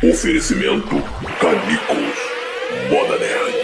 Oferecimento Canicos Moda Nerd.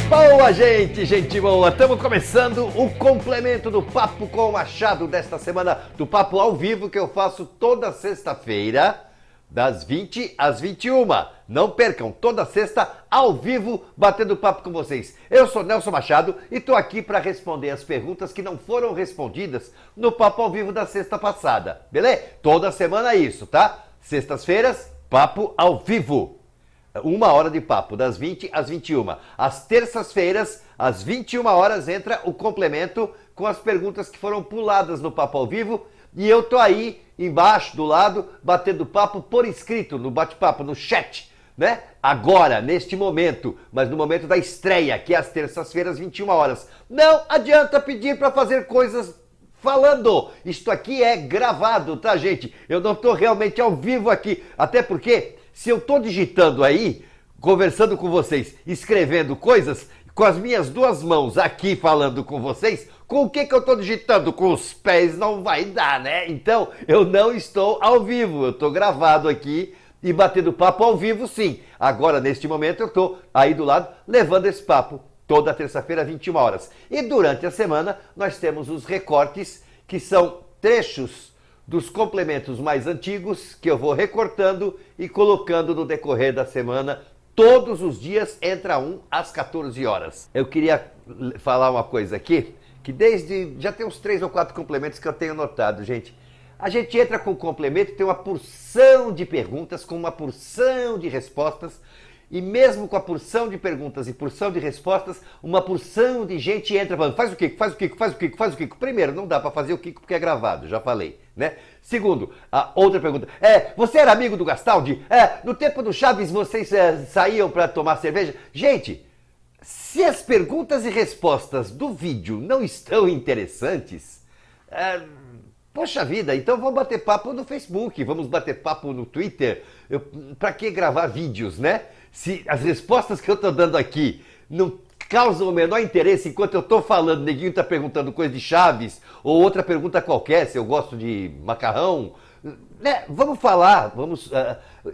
Boa, gente boa! Estamos começando o complemento do Papo com o Machado desta semana, do Papo ao Vivo que eu faço toda sexta-feira, das 20 às 21. Não percam, toda sexta, ao vivo, batendo papo com vocês. Eu sou Nelson Machado e estou aqui para responder as perguntas que não foram respondidas no Papo ao Vivo da sexta passada, beleza? Toda semana é isso, tá? Sextas-feiras, Papo ao Vivo. 1 hora de papo, das 20 às 21. Às terças-feiras, às 21 horas, entra o complemento com as perguntas que foram puladas no Papo ao Vivo. E eu tô aí, embaixo, do lado, batendo papo por escrito, no bate-papo, no chat, né? Agora, neste momento, mas no momento da estreia, que é às terças-feiras, 21 horas. Não adianta pedir para fazer coisas falando. Isto aqui é gravado, tá, gente? Eu não tô realmente ao vivo aqui, até porque se eu tô digitando aí, conversando com vocês, escrevendo coisas, com as minhas duas mãos aqui falando com vocês, com o que eu tô digitando? Com os pés não vai dar, né? Então, eu não estou ao vivo, eu tô gravado aqui e batendo papo ao vivo sim. Agora, neste momento, eu tô aí do lado, levando esse papo toda terça-feira, 21 horas. E durante a semana, nós temos os recortes, que são trechos dos complementos mais antigos, que eu vou recortando e colocando no decorrer da semana. Todos os dias, entra um às 14 horas. Eu queria falar uma coisa aqui, que já tem uns 3 ou 4 complementos que eu tenho notado, gente. A gente entra com o complemento, tem uma porção de perguntas, com uma porção de respostas, e mesmo com a porção de perguntas e porção de respostas, uma porção de gente entra falando, faz o Kiko, faz o Kiko, faz o Kiko, faz o Kiko. Primeiro, não dá para fazer o Kiko porque é gravado, já falei, né? Segundo, a outra pergunta, você era amigo do Gastaldi? No tempo do Chaves vocês saíam para tomar cerveja? Gente, se as perguntas e respostas do vídeo não estão interessantes, poxa vida, então vamos bater papo no Facebook, vamos bater papo no Twitter. Para que gravar vídeos, né? Se as respostas que eu estou dando aqui não causam o menor interesse enquanto eu estou falando, neguinho está perguntando coisa de Chaves, ou outra pergunta qualquer, se eu gosto de macarrão, né? Vamos falar,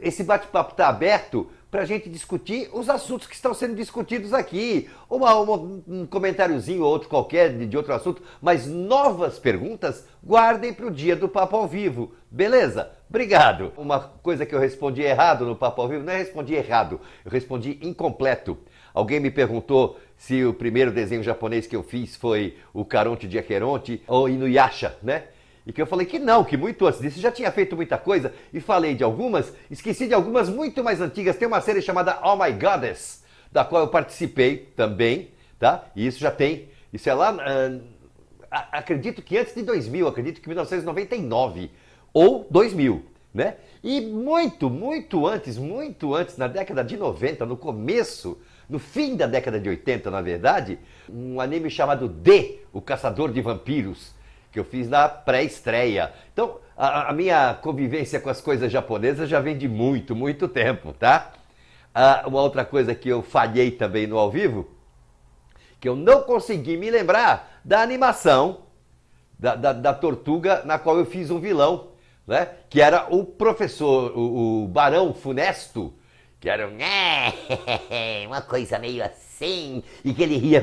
esse bate-papo está aberto para a gente discutir os assuntos que estão sendo discutidos aqui. Um comentáriozinho ou outro qualquer de outro assunto, mas novas perguntas guardem para o dia do Papo ao Vivo. Beleza? Obrigado. Uma coisa que eu respondi errado no Papo ao Vivo, não é respondi errado, eu respondi incompleto. Alguém me perguntou se o primeiro desenho japonês que eu fiz foi o Caronte de Acheronte ou Inuyasha, né? E que eu falei que não, que muito antes disso já tinha feito muita coisa e falei de algumas, esqueci de algumas muito mais antigas. Tem uma série chamada Oh My Goddess, da qual eu participei também, tá? E isso já tem, isso é lá, acredito que antes de 2000, acredito que 1999 ou 2000, né? E muito antes, na década de 90, no começo, no fim da década de 80, na verdade, um anime chamado D, o Caçador de Vampiros, que eu fiz na pré-estreia. Então, a minha convivência com as coisas japonesas já vem de muito tempo, tá? Uma outra coisa que eu falhei também no ao vivo, que eu não consegui me lembrar da animação da Tortuga, na qual eu fiz um vilão, né? Que era o professor, o Barão Funesto, que era uma coisa meio assim, e que ele ria.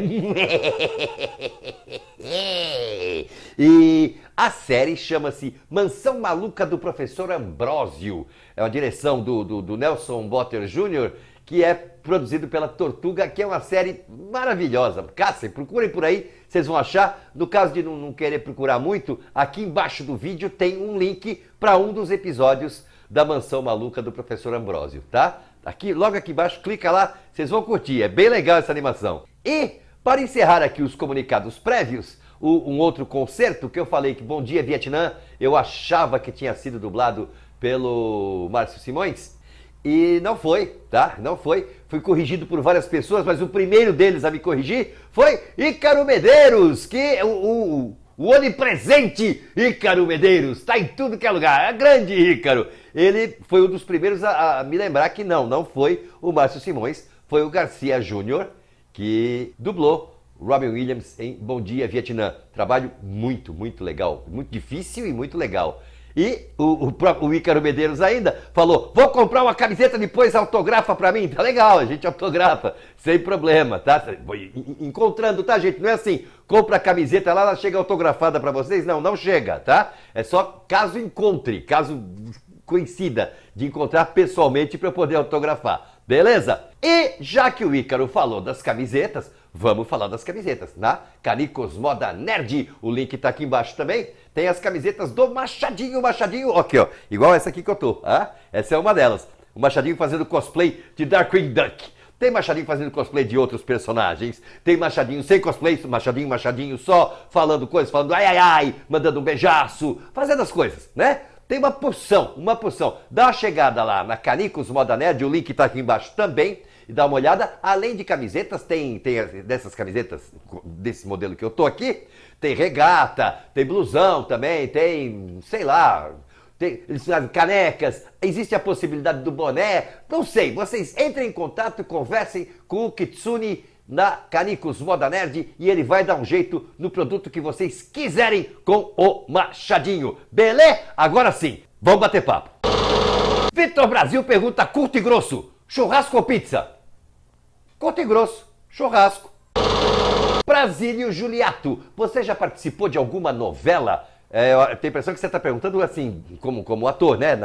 E a série chama-se Mansão Maluca do Professor Ambrósio. É uma direção do Nelson Botter Jr., que é produzido pela Tortuga, que é uma série maravilhosa. Caçem, procurem por aí, vocês vão achar. No caso de não querer procurar muito, aqui embaixo do vídeo tem um link para um dos episódios da Mansão Maluca do Professor Ambrósio, tá? Aqui, logo aqui embaixo, clica lá, vocês vão curtir, é bem legal essa animação. E, para encerrar aqui os comunicados prévios, um outro concerto que eu falei que Bom Dia Vietnã, eu achava que tinha sido dublado pelo Márcio Simões, e não foi, tá? Não foi. Fui corrigido por várias pessoas, mas o primeiro deles a me corrigir foi Ícaro Medeiros, que o onipresente Ícaro Medeiros, está em tudo que é lugar, é grande Ícaro. Ele foi um dos primeiros a me lembrar que não foi o Márcio Simões, foi o Garcia Júnior que dublou Robin Williams em Bom Dia, Vietnã. Trabalho muito, muito legal. Muito difícil e muito legal. E o Ícaro Medeiros ainda falou, vou comprar uma camiseta, depois autografa pra mim. Tá legal, a gente autografa, sem problema, tá? Encontrando, tá, gente? Não é assim, compra a camiseta lá, ela chega autografada pra vocês. Não, não chega, tá? É só caso encontre, caso coincida de encontrar pessoalmente pra eu poder autografar. Beleza? E já que o Ícaro falou das camisetas, vamos falar das camisetas, na Canicos Moda Nerd. O link tá aqui embaixo também. Tem as camisetas do Machadinho, aqui ó, igual essa aqui que eu tô, essa é uma delas. O Machadinho fazendo cosplay de Darkwing Duck. Tem Machadinho fazendo cosplay de outros personagens. Tem Machadinho sem cosplay, Machadinho só falando coisas, falando ai ai ai, mandando um beijaço, fazendo as coisas, né? Tem uma porção. Dá uma chegada lá na Canicos Moda Nerd, o link tá aqui embaixo também. E dá uma olhada, além de camisetas, tem dessas camisetas, desse modelo que eu tô aqui, tem regata, tem blusão também, tem, sei lá, tem canecas, existe a possibilidade do boné, não sei, vocês entrem em contato e conversem com o Kitsune na Canicos Moda Nerd e ele vai dar um jeito no produto que vocês quiserem com o Machadinho, beleza? Agora sim, vamos bater papo. Vitor Brasil pergunta curto e grosso. Churrasco ou pizza? Curto e grosso, churrasco. Brasílio Juliato, você já participou de alguma novela? Eu tenho a impressão que você está perguntando assim, como ator, né?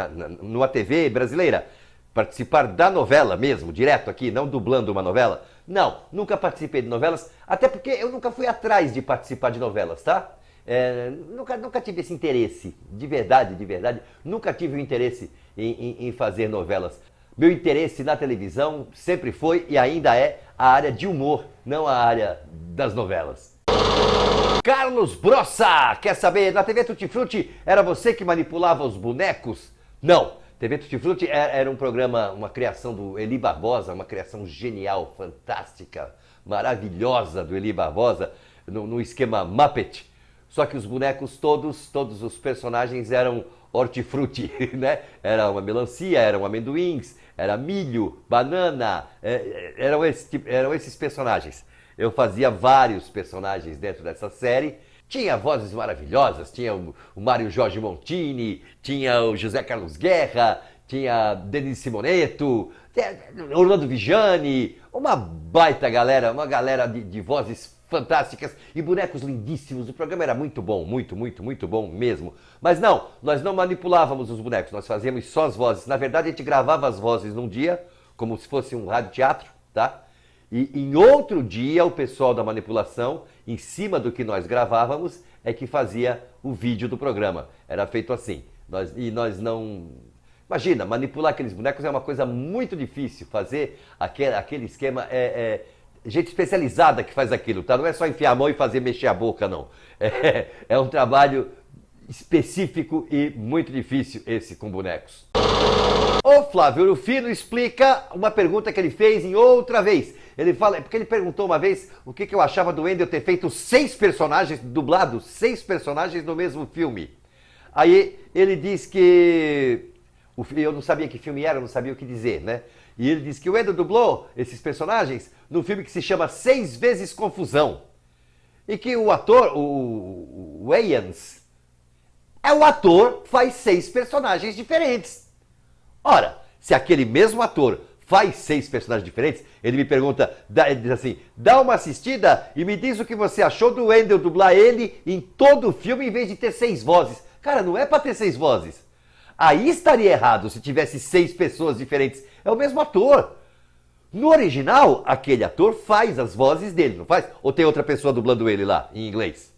Numa TV brasileira. Participar da novela mesmo, direto aqui, não dublando uma novela? Não, nunca participei de novelas, até porque eu nunca fui atrás de participar de novelas, tá? Nunca tive esse interesse, de verdade, nunca tive o interesse em fazer novelas. Meu interesse na televisão sempre foi e ainda é a área de humor, não a área das novelas. Carlos Brossa, quer saber, na TV Tutti Frutti era você que manipulava os bonecos? Não, TV Tutti Frutti era um programa, uma criação do Eli Barbosa, uma criação genial, fantástica, maravilhosa do Eli Barbosa, no esquema Muppet. Só que os bonecos todos os personagens eram hortifruti, né? Era uma melancia, eram amendoins, era milho, banana, eram esses personagens. Eu fazia vários personagens dentro dessa série. Tinha vozes maravilhosas, tinha o Mário Jorge Montini, tinha o José Carlos Guerra, tinha Denis Simoneto, Orlando Vigiani, uma baita galera, uma galera de vozes fantásticas e bonecos lindíssimos. O programa era muito bom, muito bom mesmo. Mas não, nós não manipulávamos os bonecos, nós fazíamos só as vozes. Na verdade, a gente gravava as vozes num dia, como se fosse um radioteatro, tá? E em outro dia, o pessoal da manipulação, em cima do que nós gravávamos, é que fazia o vídeo do programa. Era feito assim. Nós não... Imagina, manipular aqueles bonecos é uma coisa muito difícil. Fazer aquele esquema gente especializada que faz aquilo, tá? Não é só enfiar a mão e fazer mexer a boca, não. É um trabalho específico e muito difícil esse com bonecos. O Flávio Rufino explica uma pergunta que ele fez em outra vez. Ele fala, porque ele perguntou uma vez o que eu achava do Wendel ter feito 6 personagens dublados, 6 personagens no mesmo filme. Aí ele diz que... Eu não sabia que filme era, eu não sabia o que dizer, né? E ele disse que o Wendel dublou esses personagens num filme que se chama 6 Vezes Confusão. E que o ator, o Wayans, o ator faz 6 personagens diferentes. Ora, se aquele mesmo ator faz 6 personagens diferentes, ele me pergunta, ele diz assim, dá uma assistida e me diz o que você achou do Wendel dublar ele em todo o filme em vez de ter 6 vozes. Cara, não é pra ter 6 vozes. Aí estaria errado se tivesse 6 pessoas diferentes. É o mesmo ator. No original, aquele ator faz as vozes dele, não faz? Ou tem outra pessoa dublando ele lá, em inglês?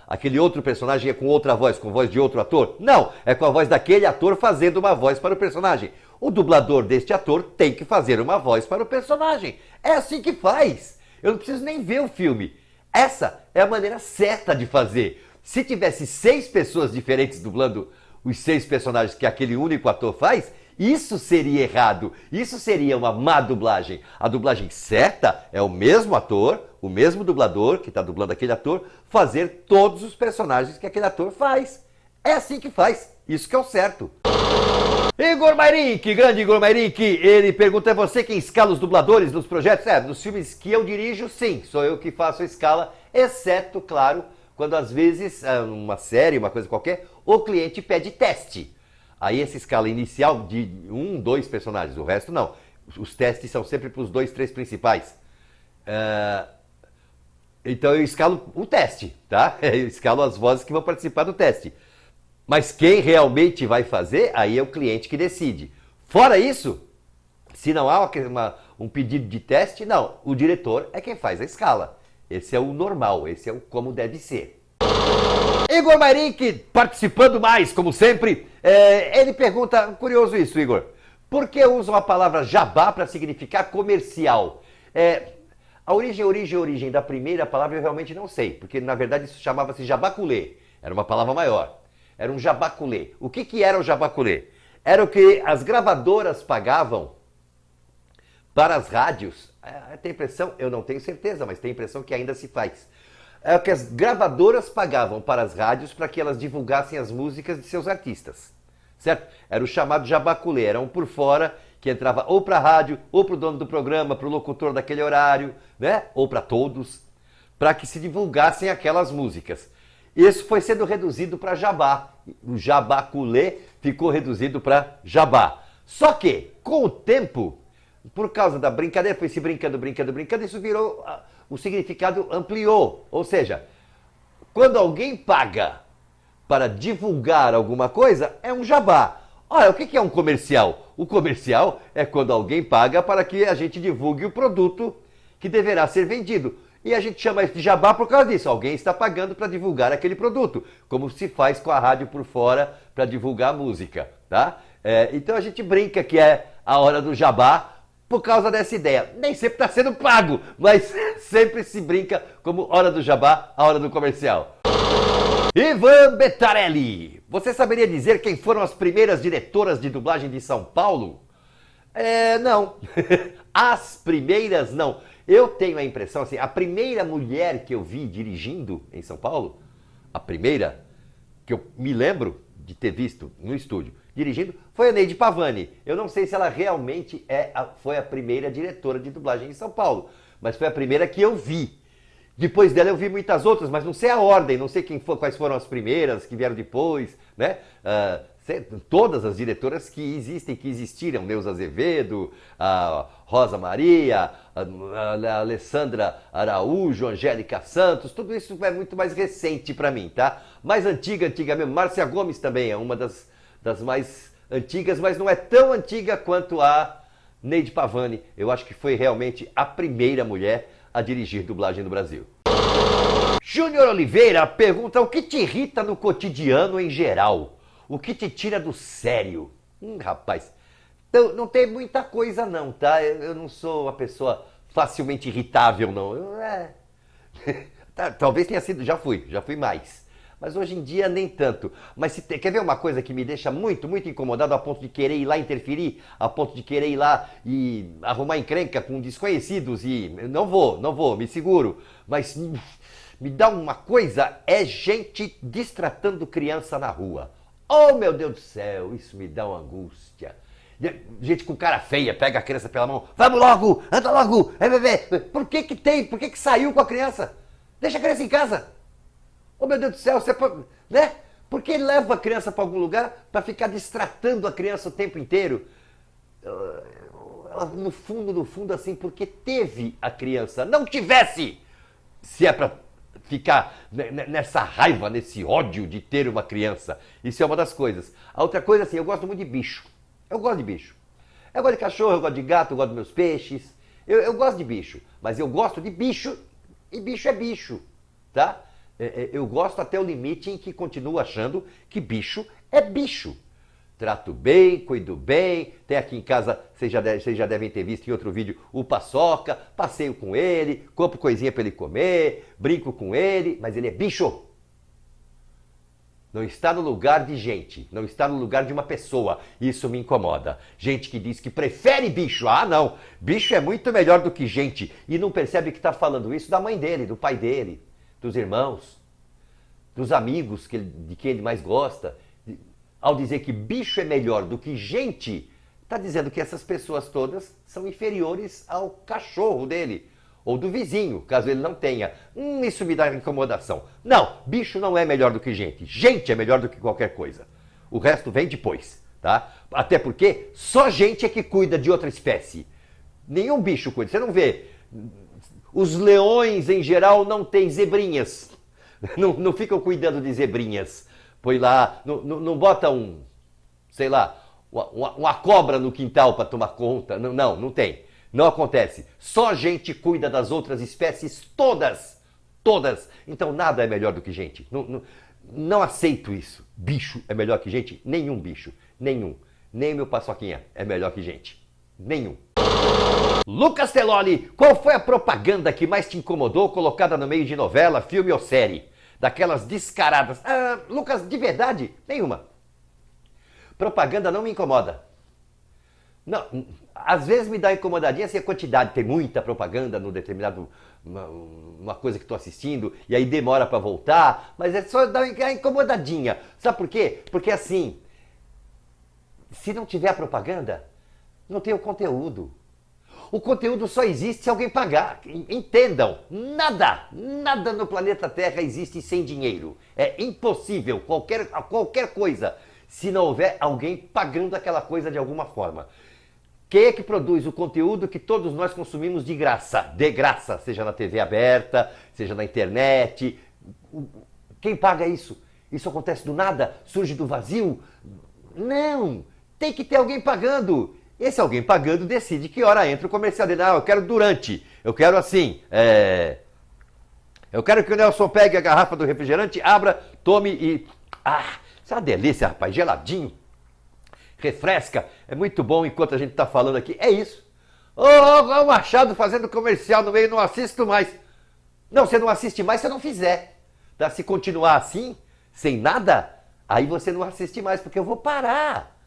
Aquele outro personagem é com outra voz, com voz de outro ator? Não, é com a voz daquele ator fazendo uma voz para o personagem. O dublador deste ator tem que fazer uma voz para o personagem. É assim que faz. Eu não preciso nem ver o filme. Essa é a maneira certa de fazer. Se tivesse 6 pessoas diferentes dublando os 6 personagens que aquele único ator faz, isso seria errado. Isso seria uma má dublagem. A dublagem certa é o mesmo ator, o mesmo dublador que está dublando aquele ator, fazer todos os personagens que aquele ator faz. É assim que faz. Isso que é o certo. Igor Mairink, grande Igor Mairink, ele pergunta: é você quem escala os dubladores nos projetos? Nos filmes que eu dirijo, sim, sou eu que faço a escala, exceto, claro, quando às vezes, numa série, uma coisa qualquer, o cliente pede teste. Aí essa escala inicial de 1, 2 personagens, o resto não. Os testes são sempre para os 2, 3 principais. Então eu escalo o teste, tá? Eu escalo as vozes que vão participar do teste. Mas quem realmente vai fazer, aí é o cliente que decide. Fora isso, se não há um pedido de teste, não. O diretor é quem faz a escala. Esse é o normal, esse é o como deve ser. Igor Mairink, participando mais, como sempre, ele pergunta, curioso isso, Igor, por que usam a palavra jabá para significar comercial? A origem da primeira palavra eu realmente não sei, porque na verdade isso chamava-se jabaculê, era uma palavra maior. Era um jabaculê. O que era o jabaculê? Era o que as gravadoras pagavam para as rádios. Tem impressão, eu não tenho certeza, mas tem impressão que ainda se faz. É o que as gravadoras pagavam para as rádios para que elas divulgassem as músicas de seus artistas. Certo? Era o chamado jabaculê. Era um por fora que entrava ou para a rádio, ou para o dono do programa, para o locutor daquele horário, né? Ou para todos, para que se divulgassem aquelas músicas. Isso foi sendo reduzido para jabá. O jabaculê ficou reduzido para jabá. Só que, com o tempo, por causa da brincadeira, foi se brincando, isso virou... O significado ampliou. Ou seja, quando alguém paga para divulgar alguma coisa, é um jabá. Olha, o que é um comercial? O comercial é quando alguém paga para que a gente divulgue o produto que deverá ser vendido. E a gente chama isso de jabá por causa disso. Alguém está pagando para divulgar aquele produto, como se faz com a rádio por fora para divulgar a música, tá? Então a gente brinca que é a hora do jabá por causa dessa ideia. Nem sempre está sendo pago, mas sempre se brinca como hora do jabá, a hora do comercial. Ivan Betarelli, você saberia dizer quem foram as primeiras diretoras de dublagem de São Paulo? Não. As primeiras, não. Eu tenho a impressão, assim, a primeira mulher que eu vi dirigindo em São Paulo, a primeira que eu me lembro de ter visto no estúdio dirigindo, foi a Neide Pavani. Eu não sei se ela realmente foi a primeira diretora de dublagem em São Paulo, mas foi a primeira que eu vi. Depois dela eu vi muitas outras, mas não sei a ordem, não sei quais foram as primeiras que vieram depois, né? Todas as diretoras que existiram, Neuza Azevedo, a Rosa Maria, a Alessandra Araújo, Angélica Santos, tudo isso é muito mais recente para mim, tá? Mais antiga mesmo, Márcia Gomes também é uma das mais antigas, mas não é tão antiga quanto a Neide Pavani. Eu acho que foi realmente a primeira mulher a dirigir dublagem no Brasil. Júnior Oliveira pergunta: o que te irrita no cotidiano em geral? O que te tira do sério? Rapaz, então, não tem muita coisa não, tá? Eu não sou uma pessoa facilmente irritável, não. Talvez tenha sido, já fui mais. Mas hoje em dia nem tanto. Mas quer ver uma coisa que me deixa muito, muito incomodado a ponto de querer ir lá interferir, a ponto de querer ir lá e arrumar encrenca com desconhecidos e... Não vou, me seguro. Mas me dá uma coisa, é gente destratando criança na rua. Oh, meu Deus do céu, isso me dá uma angústia. Gente com cara feia, pega a criança pela mão. Vamos logo, anda logo, bebê. Por que saiu com a criança? Deixa a criança em casa. Oh, meu Deus do céu, você pode, né? Por que leva a criança para algum lugar para ficar distratando a criança o tempo inteiro? Ela, no fundo, assim, porque teve a criança. Não tivesse! Se é para ficar nessa raiva, nesse ódio de ter uma criança. Isso é uma das coisas. A outra coisa, assim, eu gosto muito de bicho. Eu gosto de bicho. Eu gosto de cachorro, eu gosto de gato, eu gosto dos meus peixes. Eu gosto de bicho. Mas eu gosto de bicho e bicho é bicho, tá? Eu gosto até o limite em que continuo achando que bicho é bicho. Trato bem, cuido bem, tem aqui em casa, vocês já devem ter visto em outro vídeo, o Paçoca, passeio com ele, compro coisinha para ele comer, brinco com ele, mas ele é bicho. Não está no lugar de gente, não está no lugar de uma pessoa. Isso me incomoda. Gente que diz que prefere bicho. Ah, não, bicho é muito melhor do que gente. E não percebe que está falando isso da mãe dele, do pai dele, dos irmãos, dos amigos de quem ele mais gosta. ao dizer que bicho é melhor do que gente, está dizendo que essas pessoas todas são inferiores ao cachorro dele, ou do vizinho, caso ele não tenha. Isso me dá incomodação. Não, bicho não é melhor do que gente. Gente é melhor do que qualquer coisa. O resto vem depois, tá? Até porque só gente é que cuida de outra espécie. Nenhum bicho cuida. Você não vê. Os leões, em geral, não têm zebrinhas. Não ficam cuidando de zebrinhas. Põe lá, não bota sei lá, uma cobra no quintal para tomar conta. Não tem. Não acontece. Só a gente cuida das outras espécies todas. Todas. Então nada é melhor do que gente. Não aceito isso. Bicho é melhor que gente? Nenhum bicho. Nenhum. Nem o meu paçoquinha é melhor que gente. Nenhum. Lucas Teloli, qual foi a propaganda que mais te incomodou colocada no meio de novela, filme ou série? Daquelas descaradas. Lucas, de verdade? Nenhuma. Propaganda não me incomoda. Não, às vezes me dá incomodadinha se a quantidade, tem muita propaganda no determinado, uma coisa que estou assistindo, e aí demora para voltar, mas é só dar uma incomodadinha. Sabe por quê? Porque assim, se não tiver propaganda, não tem o conteúdo. O conteúdo só existe se alguém pagar. Entendam, nada no planeta Terra existe sem dinheiro. É impossível, qualquer coisa, se não houver alguém pagando aquela coisa de alguma forma. Quem é que produz o conteúdo que todos nós consumimos de graça, seja na TV aberta, seja na internet? Quem paga isso? Isso acontece do nada? Surge do vazio? Não! Tem que ter alguém pagando. Esse alguém pagando decide que hora entra o comercial dele. Eu quero durante, eu quero assim, eu quero que o Nelson pegue a garrafa do refrigerante, abra, tome e... isso é uma delícia, rapaz, geladinho. Refresca, é muito bom enquanto a gente tá falando aqui. É isso. O Machado fazendo comercial no meio, não assisto mais. Não, você não assiste mais se eu não fizer. Tá? Se continuar assim, sem nada, aí você não assiste mais, porque eu vou parar.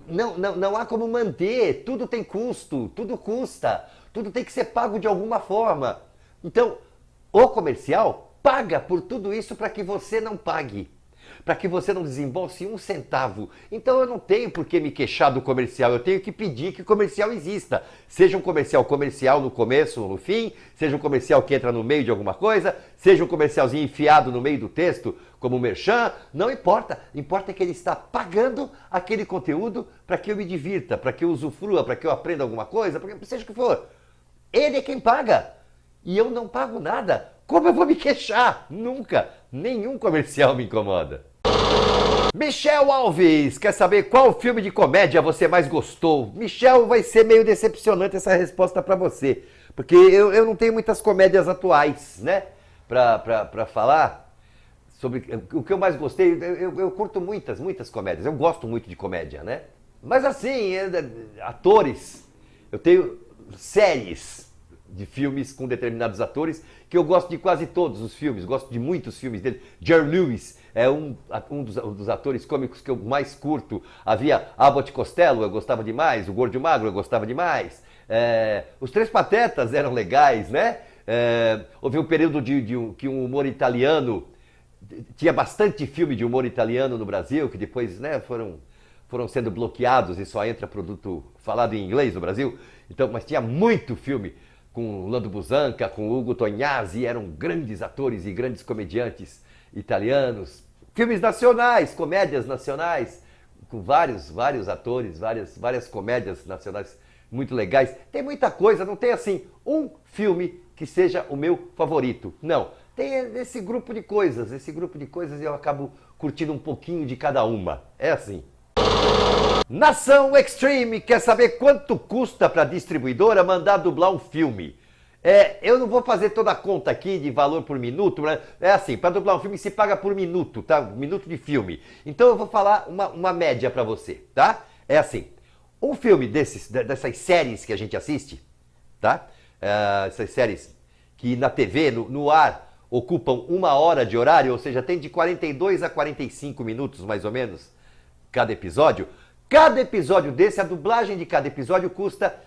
Não há como manter, tudo tem custo, tudo custa, tudo tem que ser pago de alguma forma. Então, o comercial paga por tudo isso para que você não pague, para que você não desembolse um centavo. Então eu não tenho por que me queixar do comercial, eu tenho que pedir que o comercial exista. Seja um comercial no começo ou no fim, seja um comercial que entra no meio de alguma coisa, seja um comercialzinho enfiado no meio do texto, como um merchan, não importa. Importa que ele está pagando aquele conteúdo para que eu me divirta, para que eu usufrua, para que eu aprenda alguma coisa, para que seja o que for. Ele é quem paga. E eu não pago nada. Como eu vou me queixar? Nunca. Nenhum comercial me incomoda. Michel Alves, quer saber qual filme de comédia você mais gostou? Michel, vai ser meio decepcionante essa resposta para você, porque eu não tenho muitas comédias atuais, né, para falar sobre o que eu mais gostei. Eu curto muitas comédias, eu gosto muito de comédia, né? Mas assim, atores, eu tenho séries de filmes com determinados atores, que eu gosto de quase todos os filmes, gosto de muitos filmes dele. Jerry Lewis é um dos atores cômicos que eu mais curto. Havia Abbott e Costello, eu gostava demais, o Gordo e o Magro eu gostava demais. Os Três Patetas eram legais, né? Houve um período que um humor italiano, tinha bastante filme de humor italiano no Brasil, que depois, né, foram sendo bloqueados e só entra produto falado em inglês no Brasil. Então, mas tinha muito filme com Lando Buzzanca, com Ugo Tognazzi, eram grandes atores e grandes comediantes italianos. Filmes nacionais, comédias nacionais, com vários atores, várias comédias nacionais muito legais. Tem muita coisa, não tem assim um filme que seja o meu favorito. Não, tem esse grupo de coisas e eu acabo curtindo um pouquinho de cada uma. É assim. Nação Extreme quer saber quanto custa para a distribuidora mandar dublar um filme. Eu não vou fazer toda a conta aqui de valor por minuto, né? É assim, para dublar um filme se paga por minuto, tá? Minuto de filme. Então eu vou falar uma média para você, tá? É assim, um filme dessas séries que a gente assiste, tá? Essas séries que na TV, no ar, ocupam 1 hora de horário, ou seja, tem de 42 a 45 minutos mais ou menos cada episódio. Cada episódio desse, a dublagem de cada episódio custa...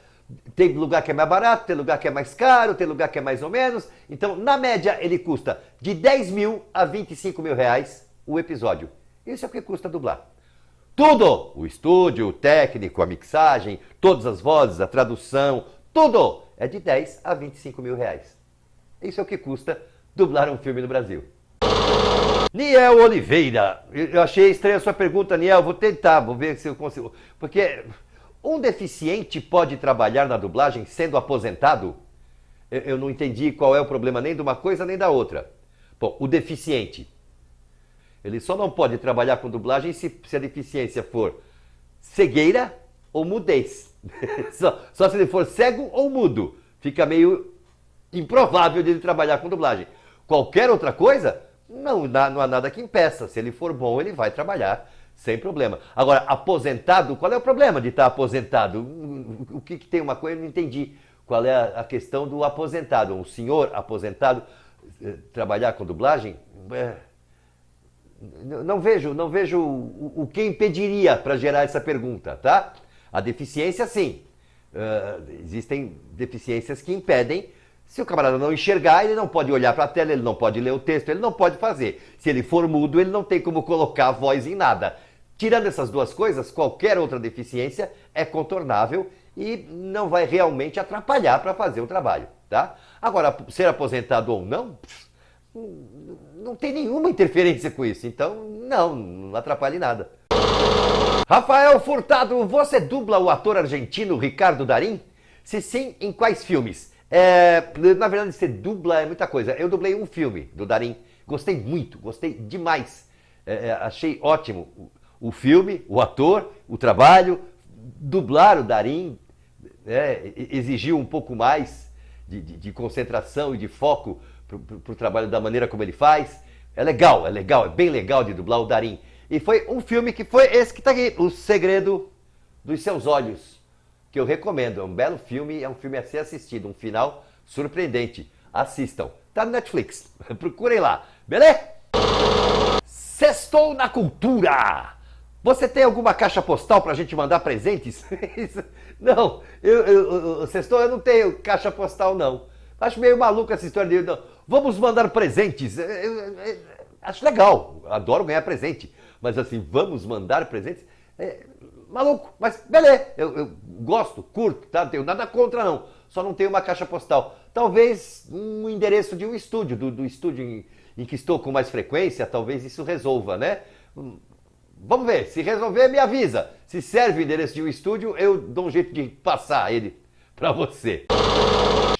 Tem lugar que é mais barato, tem lugar que é mais caro, tem lugar que é mais ou menos. Então, na média, ele custa de 10 mil a 25 mil reais o episódio. Isso é o que custa dublar. Tudo! O estúdio, o técnico, a mixagem, todas as vozes, a tradução, tudo é de 10 a 25 mil reais. Isso é o que custa dublar um filme no Brasil. Niel Oliveira, eu achei estranha a sua pergunta, Niel, vou tentar, vou ver se eu consigo. Porque um deficiente pode trabalhar na dublagem sendo aposentado? Eu não entendi qual é o problema nem de uma coisa nem da outra. Bom, o deficiente, ele só não pode trabalhar com dublagem se a deficiência for cegueira ou mudez. Só se ele for cego ou mudo. Fica meio improvável de ele trabalhar com dublagem. Qualquer outra coisa, não há nada que impeça. Se ele for bom, ele vai trabalhar sem problema. Agora, aposentado, qual é o problema de estar aposentado? O que tem uma coisa, eu não entendi. Qual é a questão do aposentado? Um senhor aposentado trabalhar com dublagem? Não vejo o que impediria para gerar essa pergunta, tá? A deficiência, sim. Existem deficiências que impedem. Se o camarada não enxergar, ele não pode olhar para a tela, ele não pode ler o texto, ele não pode fazer. Se ele for mudo, ele não tem como colocar a voz em nada. Tirando essas duas coisas, qualquer outra deficiência é contornável e não vai realmente atrapalhar para fazer o trabalho, tá? Agora, ser aposentado ou não tem nenhuma interferência com isso, então não atrapalha em nada. Rafael Furtado, você dubla o ator argentino Ricardo Darín? Se sim, em quais filmes? Na verdade, você dubla é muita coisa. Eu dublei um filme do Darín, gostei muito, gostei demais. Achei ótimo o filme, o ator, o trabalho. Dublar o Darín exigiu um pouco mais de concentração e de foco para o trabalho da maneira como ele faz. É legal, é bem legal de dublar o Darín. E foi um filme que foi esse que está aqui, O Segredo dos Seus Olhos, que eu recomendo. É um belo filme, é um filme a ser assistido, um final surpreendente. Assistam. Tá no Netflix. Procurem lá. Beleza? Sextou na Cultura. Você tem alguma caixa postal pra gente mandar presentes? Não, Sextou eu não tenho caixa postal, não. Acho meio maluco essa história de... Não, vamos mandar presentes. Acho legal, adoro ganhar presente. Mas assim, vamos mandar presentes? Maluco, mas beleza, eu gosto, curto, tá? Não tenho nada contra não, só não tenho uma caixa postal. Talvez um endereço de um estúdio, do estúdio em que estou com mais frequência, talvez isso resolva, né? Vamos ver, se resolver me avisa. Se serve o endereço de um estúdio, eu dou um jeito de passar ele pra você.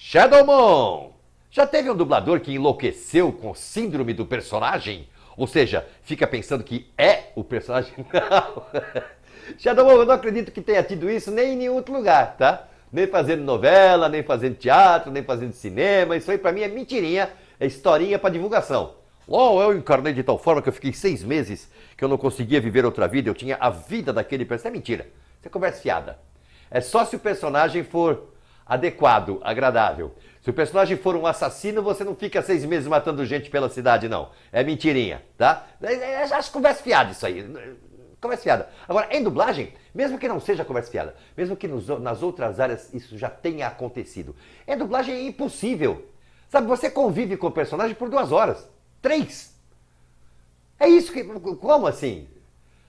Shadowmon, já teve um dublador que enlouqueceu com síndrome do personagem? Ou seja, fica pensando que é o personagem? Não. Shadowmon, eu não acredito que tenha tido isso nem em nenhum outro lugar, tá? Nem fazendo novela, nem fazendo teatro, nem fazendo cinema. Isso aí pra mim é mentirinha, é historinha pra divulgação. Eu encarnei de tal forma que eu fiquei 6 meses que eu não conseguia viver outra vida, eu tinha a vida daquele personagem. É mentira, isso é conversa fiada. É só se o personagem for adequado, agradável. Se o personagem for um assassino, você não fica 6 meses matando gente pela cidade, não. É mentirinha, tá? Acho conversa fiada isso aí. Conversa fiada. Agora, em dublagem, mesmo que não seja conversa fiada, mesmo que nas outras áreas isso já tenha acontecido, em dublagem é impossível. Sabe, você convive com o personagem por 2 horas, 3. É isso que... Como assim?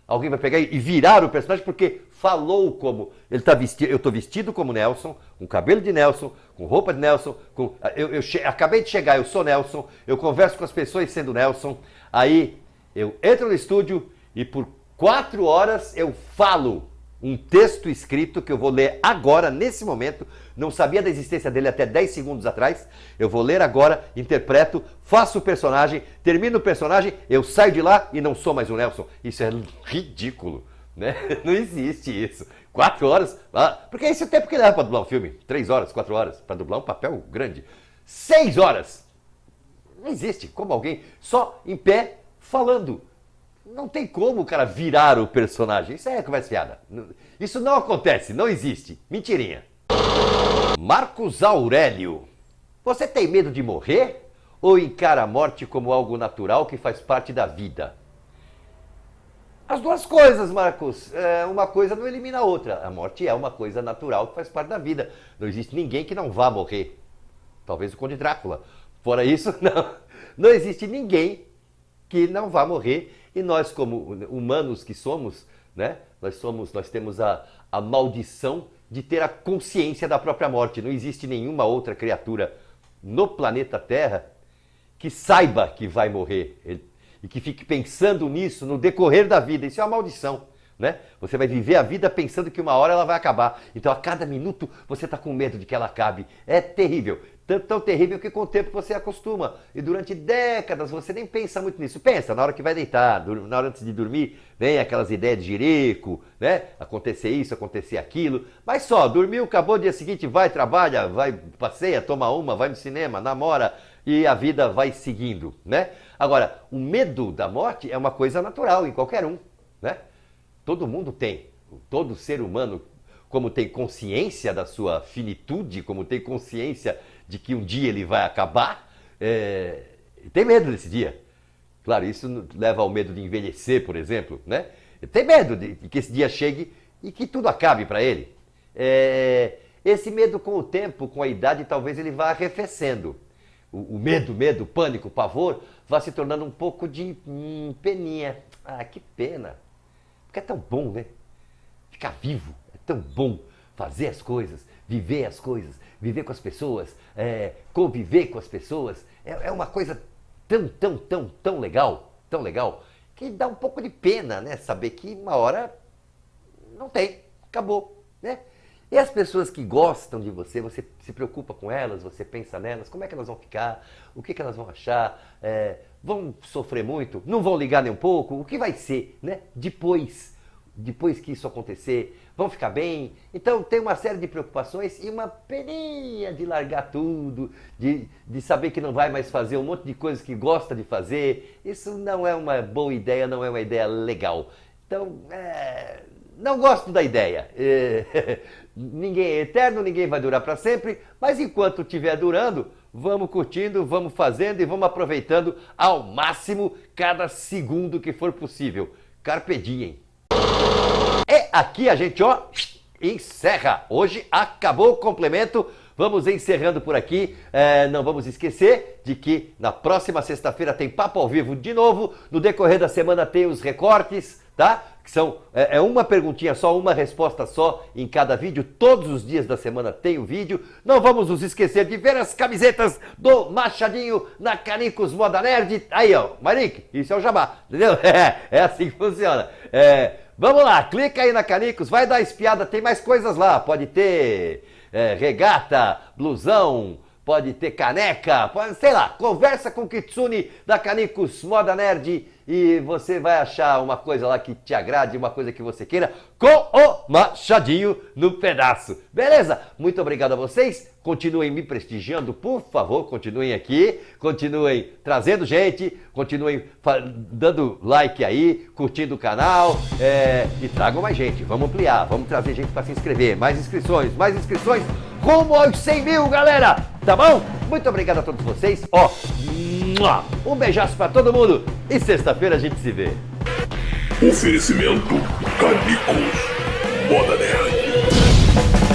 Alguém vai pegar e virar o personagem porque falou como... Ele tá vestido, eu estou vestido como Nelson, com cabelo de Nelson, com roupa de Nelson, acabei de chegar, eu sou Nelson, eu converso com as pessoas sendo Nelson, aí eu entro no estúdio e por 4 horas eu falo um texto escrito que eu vou ler agora, nesse momento, não sabia da existência dele até 10 segundos atrás, eu vou ler agora, interpreto, faço o personagem, termino o personagem, eu saio de lá e não sou mais o Nelson. Isso é ridículo, né? Não existe isso. 4 horas, porque é esse o tempo que leva para dublar um filme, 3 horas, 4 horas, para dublar um papel grande. 6 horas! Não existe como alguém só em pé falando. Não tem como o cara virar o personagem. Isso é conversa fiada. Isso não acontece, não existe. Mentirinha. Marcos Aurélio. Você tem medo de morrer? Ou encara a morte como algo natural que faz parte da vida? As duas coisas, Marcos. Uma coisa não elimina a outra. A morte é uma coisa natural que faz parte da vida. Não existe ninguém que não vá morrer. Talvez o Conde Drácula. Fora isso, não. Não existe ninguém que não vá morrer. E nós, como humanos que somos, né? Nós temos a maldição de ter a consciência da própria morte. Não existe nenhuma outra criatura no planeta Terra que saiba que vai morrer e que fique pensando nisso no decorrer da vida. Isso é uma maldição, né? Você vai viver a vida pensando que uma hora ela vai acabar. Então a cada minuto você está com medo de que ela acabe. É terrível. Tão terrível que com o tempo você acostuma. E durante décadas você nem pensa muito nisso. Pensa, na hora que vai deitar, na hora antes de dormir, vem aquelas ideias de jirico, né? Acontecer isso, acontecer aquilo. Mas só, dormiu, acabou, dia seguinte vai, trabalha, vai, passeia, toma uma, vai no cinema, namora e a vida vai seguindo, né? Agora, o medo da morte é uma coisa natural em qualquer um, né? Todo mundo tem. Todo ser humano, como tem consciência da sua finitude, como tem consciência de que um dia ele vai acabar, tem medo desse dia. Claro, isso leva ao medo de envelhecer, por exemplo, né? Tem medo de que esse dia chegue e que tudo acabe para ele. Esse medo com o tempo, com a idade, talvez ele vá arrefecendo. O medo, o pânico, o pavor, vai se tornando um pouco de peninha. Ah, que pena. Porque é tão bom, né? Ficar vivo, é tão bom. Fazer as coisas, viver viver com as pessoas, conviver com as pessoas. É uma coisa tão legal, que dá um pouco de pena, né? Saber que uma hora não tem, acabou, né? E as pessoas que gostam de você, você se preocupa com elas, você pensa nelas, como é que elas vão ficar, o que elas vão achar, vão sofrer muito, não vão ligar nem um pouco, o que vai ser, né? Depois que isso acontecer, vão ficar bem. Então tem uma série de preocupações e uma peninha de largar tudo, de saber que não vai mais fazer um monte de coisas que gosta de fazer. Isso não é uma boa ideia, não é uma ideia legal. Então, não gosto da ideia. Ninguém é eterno, ninguém vai durar para sempre, mas enquanto estiver durando, vamos curtindo, vamos fazendo e vamos aproveitando ao máximo cada segundo que for possível. Carpe diem. E aqui a gente, encerra. Hoje acabou o complemento. Vamos encerrando por aqui. Não vamos esquecer de que na próxima sexta-feira tem Papo ao Vivo de novo. No decorrer da semana tem os recortes, tá? Que são uma perguntinha só, uma resposta só em cada vídeo. Todos os dias da semana tem o vídeo. Não vamos nos esquecer de ver as camisetas do Machadinho na Canicos Moda Nerd. Aí, ó, Marique, isso é o jabá, entendeu? É assim que funciona. Vamos lá, clica aí na Canicos, vai dar espiada, tem mais coisas lá. Pode ter regata, blusão, pode ter caneca, sei lá, conversa com o Kitsune da Canicos Moda Nerd e você vai achar uma coisa lá que te agrade, uma coisa que você queira, com o Machadinho no pedaço. Beleza? Muito obrigado a vocês. Continuem me prestigiando, por favor, continuem aqui, continuem trazendo gente, continuem dando like aí, curtindo o canal e tragam mais gente. Vamos ampliar, vamos trazer gente para se inscrever. Mais inscrições, rumo aos 100 mil, galera! Tá bom? Muito obrigado a todos vocês. Um beijaço para todo mundo e sexta-feira a gente se vê. Oferecimento Canicos Moda Nerd.